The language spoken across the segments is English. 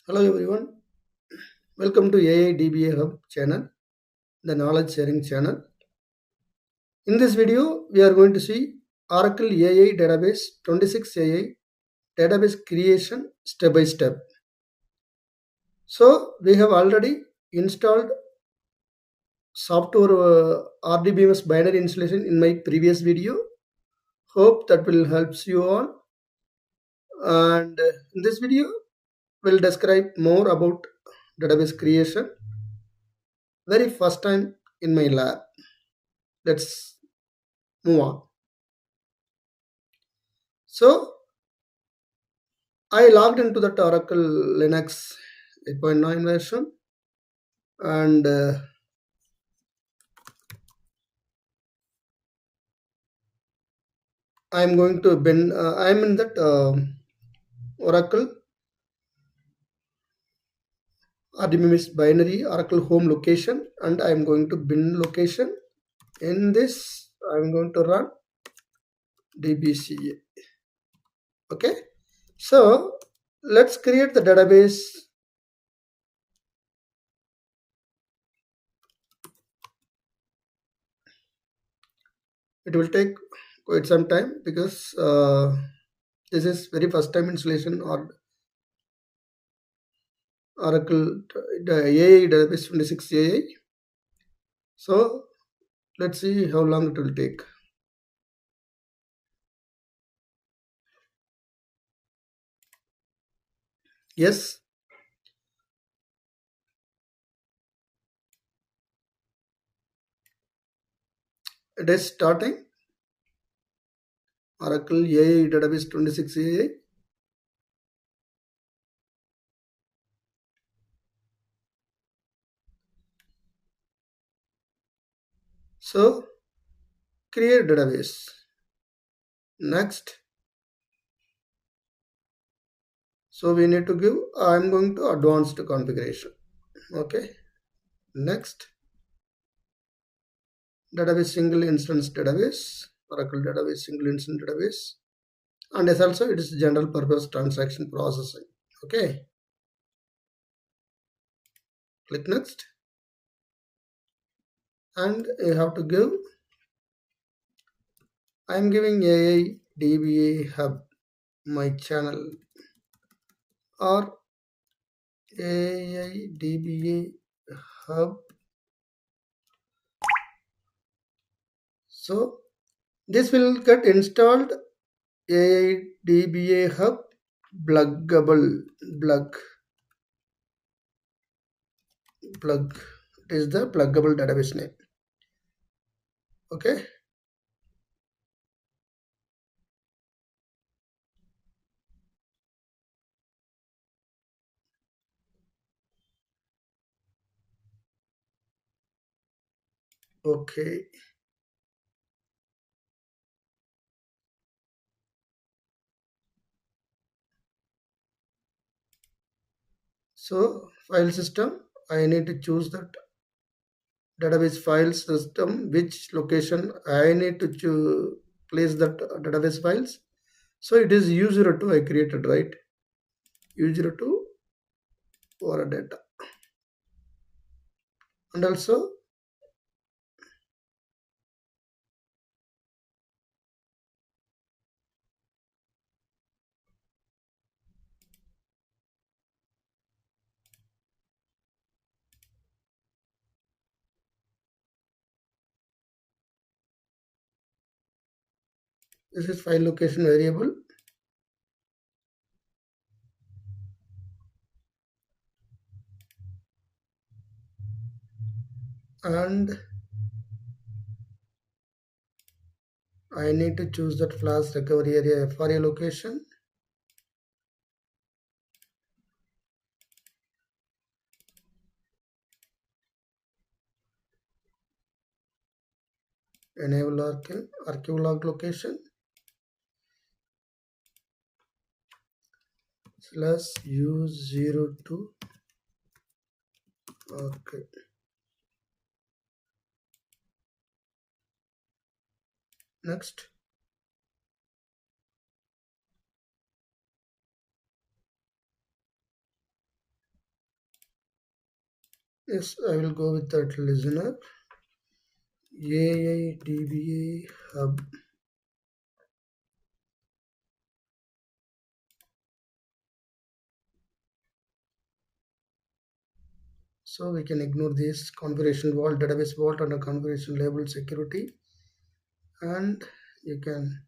Hello everyone, welcome to AI DBA Hub channel, the knowledge sharing channel. In this video, we are going to see Oracle AI Database 26 AI database creation step by step. So we have already installed software RDBMS binary installation in my previous video. Hope that will helps you all. And in this video, we'll describe more about database creation. Very first time in my lab. Let's move on. So I logged into that Oracle Linux 8.9 version, and I'm going to bin. I'm in that Oracle RDBMS binary Oracle home location, and I'm going to bin location. In this, I'm going to run DBCA. Okay, so let's create the database. It will take quite some time because this is very first time installation or Oracle AI database 26 AI. So let's see how long it will take. Yes, it is starting. Oracle AI database 26 AI. So create database. Next. So we need to give, I'm going to advanced configuration. Okay. Next. Database single instance database. Oracle database single instance database. And as also it is general purpose transaction processing. Okay. Click next. And you have to give, I'm giving AI DBA hub my channel or AI DBA hub. So this will get installed. AI DBA hub pluggable plug. It is the pluggable database name. Okay. Okay. So file system, I need to choose that database file system, which location I need to place that database files. So it is U02 I created, right? U02 for data. And also this is file location variable. And I need to choose that flash recovery area FRA location. Enable archive log location /U02. Okay. Next. Yes, I will go with that listener. AIDBA hub. So we can ignore this configuration vault, database vault under configuration label security, and you can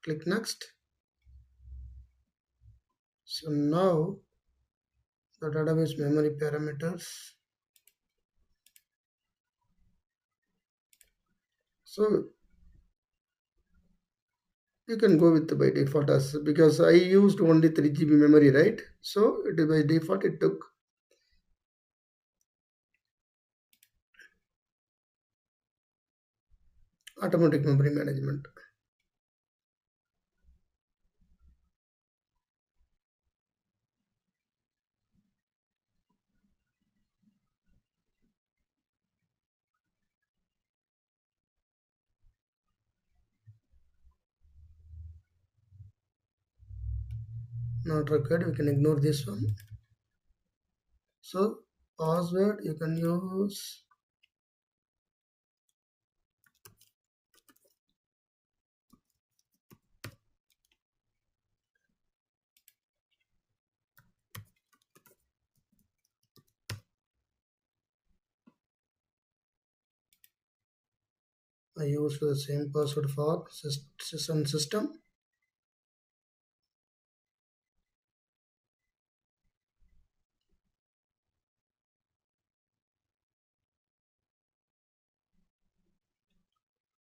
click next. So now the database memory parameters. So you can go with the by default as because I used only 3 GB memory, right? So it by default it took automatic memory management. Not required. We can ignore this one. So password you can use. I used the same password for system.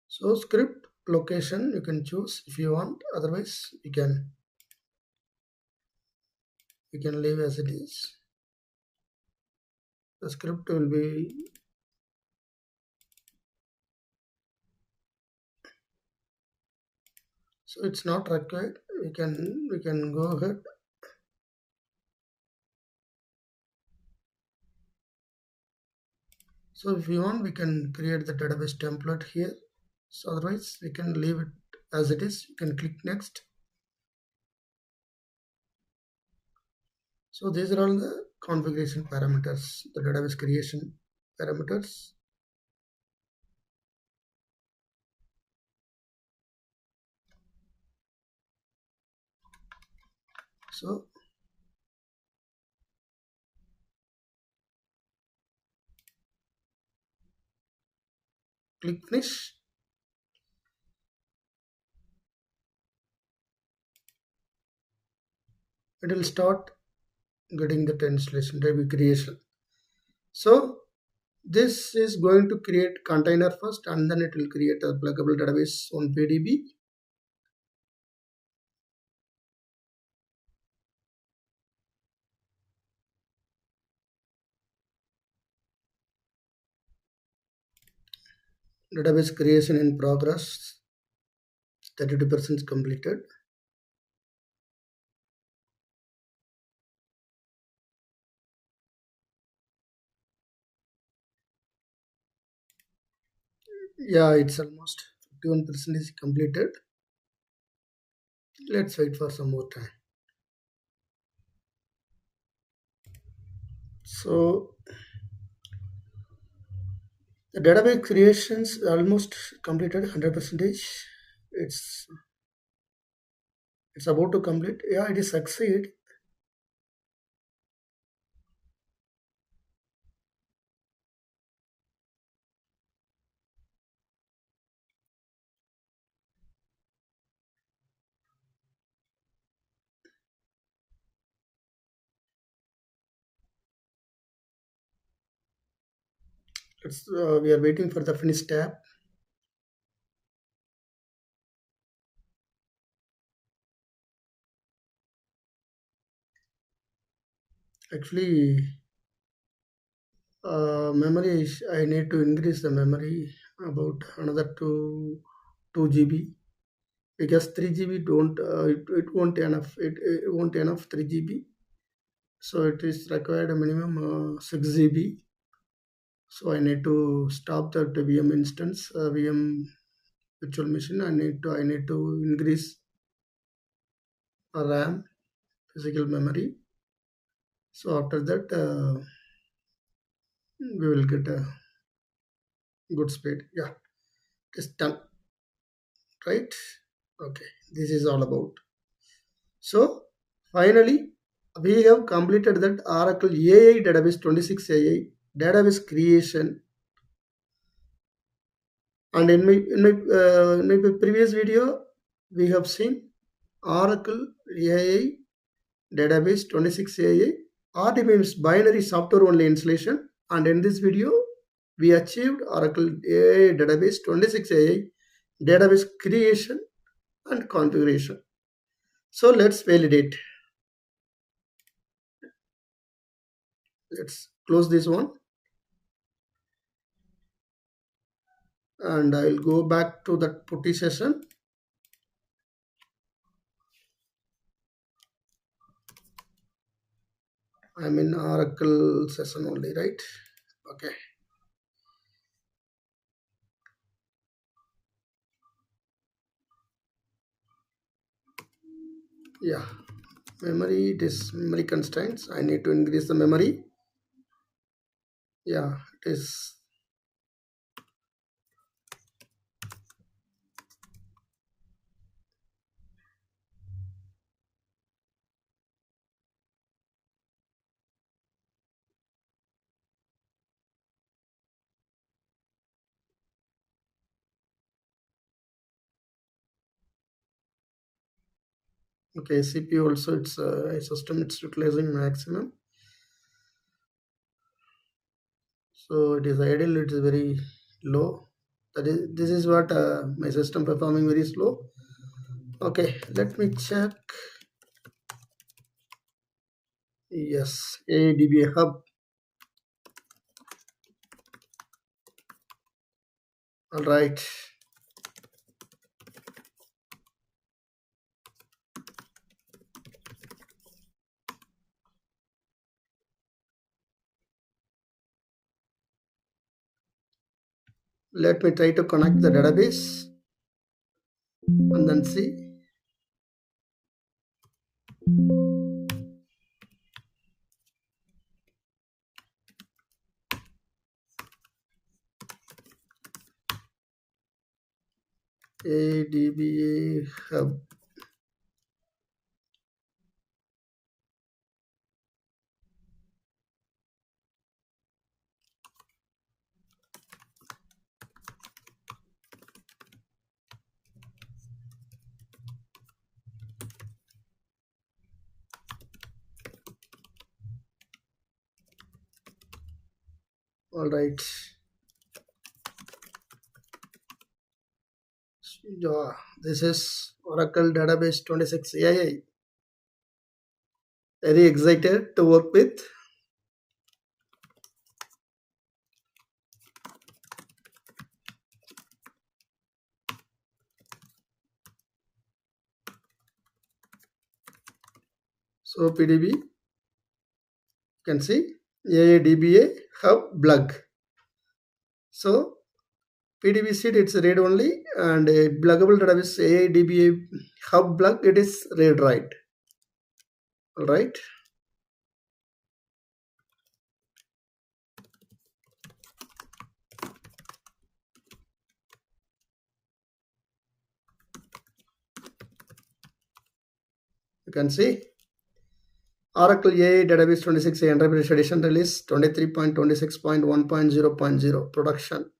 So script location you can choose if you want. Otherwise you can leave as it is. The script will be so it's not required. We can go ahead. So if you want, we can create the database template here. So otherwise, we can leave it as it is. You can click next. So these are all the configuration parameters, the database creation parameters. So click finish. It will start getting the installation database creation. So this is going to create container first, and then it will create a pluggable database on PDB. Database creation in progress. 32% completed. Yeah, it's almost 51% is completed. Let's wait for some more time. So the database creations almost completed 100%. It's it's about to complete. Yeah, it is succeed. We are waiting for the finish tab. Actually, memory I need to increase the memory about another 2 GB because 3 GB don't it won't enough it won't enough 3 GB. So it is required a minimum 6 GB. So I need to stop that VM instance, VM virtual machine. I need to increase RAM, physical memory. So after that, we will get a good speed. Yeah, it's done, right? Okay, this is all about. So finally, we have completed that Oracle AI database 26 AI database creation. And in my previous video, we have seen Oracle AI database 26 AI. RDB means binary software only installation. And in this video, we achieved Oracle AI database 26 AI database creation and configuration. So let's validate. Let's close this one. And I'll go back to that putty session. I'm in Oracle session only, right? Okay. Yeah, memory, it is memory constraints. I need to increase the memory. Yeah, it is. Okay, CPU also, it's a system, it's utilizing maximum. So it is idle, it is very low. That is, this is what my system performing very slow. Okay, let me check. Yes, ADB hub. All right. Let me try to connect the database and then see. ADBA hub. All right. Yeah, this is Oracle Database 26 AI. Very excited to work with. So PDB, you can see AADBA hub plug. So PDB seed, it's read only, and a pluggable database AADBA hub plug, it is read write. All right. You can see Oracle AI Database 26 Enterprise Edition release 23.26.1.0.0 production.